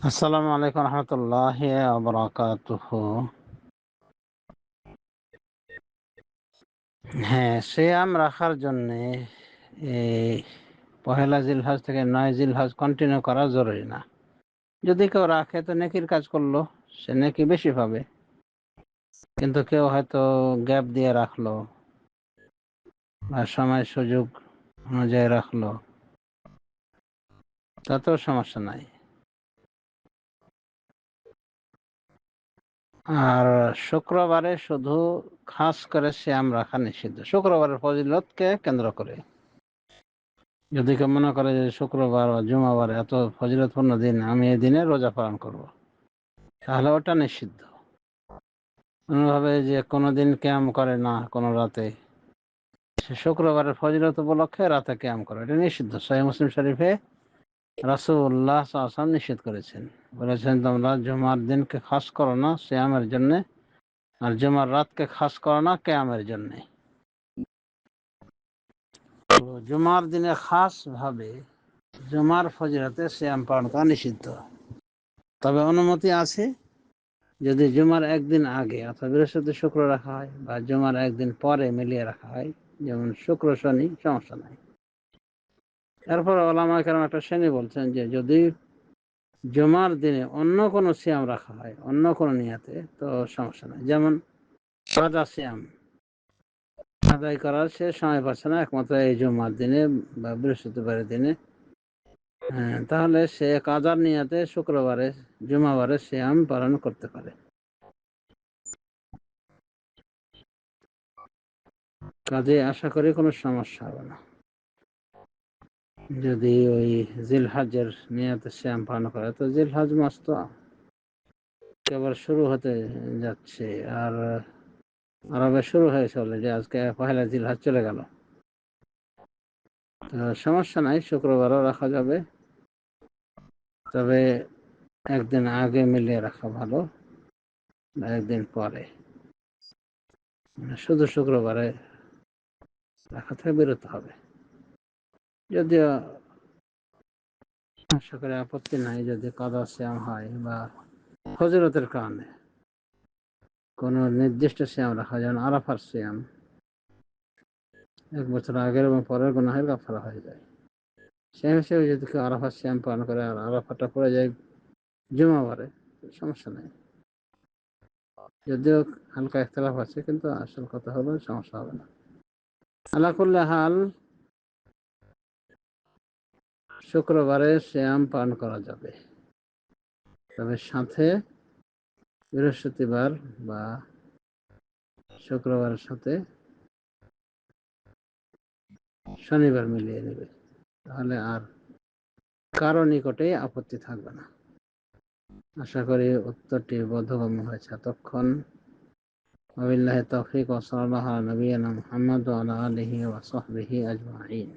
আসসালামু আলাইকুম রহমতুল্লাহ বারাকাতুহু। হ্যাঁ, সিয়াম রাখার জন্য এই পহেলা জিলহজ থেকে 9 জিলহজ কন্টিনিউ করা জরুরি না। যদি কেউ রাখে তো নেকির কাজ করলো, সে নেকি বেশি পাবে। কিন্তু কেউ হয়তো গ্যাপ দিয়ে রাখলো বা সময় সুযোগ অনুযায়ী রাখলো, তাতেও সমস্যা নাই। আর শুক্রবারে শুধু খাস করে সিয়াম রাখা নিষিদ্ধ, শুক্রবারের ফজিলতকে কেন্দ্র করে। যদি কেউ মনে করে যে শুক্রবার বা জুমাবার এত ফজিলতপূর্ণ দিন, আমি এই দিনে রোজা পালন করব, তাহলে ওটা নিষিদ্ধ। অন্যভাবে যে কোনো দিন ক্যাম করে না কোনো রাতে, সে শুক্রবারের ফজিলত উপলক্ষে রাতে ক্যাম করে, এটা নিষিদ্ধ। সহিহ মুসলিম শরীফে রাসূলুল্লাহ সাল্লাল্লাহু আলাইহি ওয়াসাল্লাম নিষেধ করেছেন, বলেছেন তোমরা জুমার দিনকে খাস করো না সিয়ামের জন্য, আর জুমার রাতকে খাস করো না ক্যামের জন্য। তো জুমার দিনে খাস ভাবে জুমার ফজিলতে সিয়াম পালন করা নিষিদ্ধ। তবে অনুমতি আছে, যদি জুমার একদিন আগে অর্থাৎ বৃহস্পতি শুক্র রাখা হয় বা জুমার একদিন পরে মিলিয়ে রাখা হয়, যেমন শুক্র শনি, সমস্যা নাই। এরপর ওলামায়ে কেরাম একটা শ্রেণী বলছেন যে যদি জুমার দিনে অন্য কোনো সিয়াম রাখা হয় অন্য কোনো নিয়াতে, তো সমস্যা নাই। যেমন কাজা সিয়াম আদায় করার সে সময় পাচ্ছে না একমাত্র এই জুমার দিনে বা বৃহস্পতিবারের দিনে, তাহলে সে কাজার নিয়াতে শুক্রবারে জুমাবারে সিয়াম পালন করতে পারে। কাজে আশা করি কোনো সমস্যা হবে না। যদি ওই জিলহজের নিয়তে সিয়াম পালন করে, তো জিলহজ মাস তো কেবল শুরু হতে যাচ্ছে, আর আরবে শুরু হয়েছে অলরেডি, আজকে পহেলা জিলহজ চলে গেল। তো সমস্যা নাই, শুক্রবারও রাখা যাবে, তবে একদিন আগে মিলিয়ে রাখা ভালো, একদিন পরে। শুধু শুক্রবারে রাখা থেকে বিরত হবে। যদিও আশা করি আপত্তি নাই যদি কাদা সিয়াম হয় বা ফজিলতের কারণে কোনো নির্দিষ্ট সিয়াম রাখা, যেমন আরাফার সিয়াম, 1 বছর আগের এবং পরের গুনাহের কাফারা হয়ে যায়। সেই হিসেবে যদি কেউ আরাফার সিয়াম পালন করে আর আরাফাটা পড়ে যায় জুমাবারে, সমস্যা নেই। যদিও হালকা ইখতিলাফ আছে, কিন্তু আসল কথা হলো সমস্যা হবে না। আলা কুল্লি হাল, শুক্রবারে সিয়াম পালন করা যাবে, তবে সাথে বৃহস্পতিবার বা শুক্রবারের সাথে শনিবার মিলিয়ে নেবে, তাহলে আর কারো নিকটেই আপত্তি থাকবে না। আশা করি উত্তরটি বোধগম্য হয়েছে এতক্ষণ। ওয়াবিল্লাহি তাওফিক ওয়া সাল্লাল্লাহু আলা নবিয়িনা মুহাম্মদ ওয়া আলা আলিহি ওয়া সাহবিহি আজমাইন।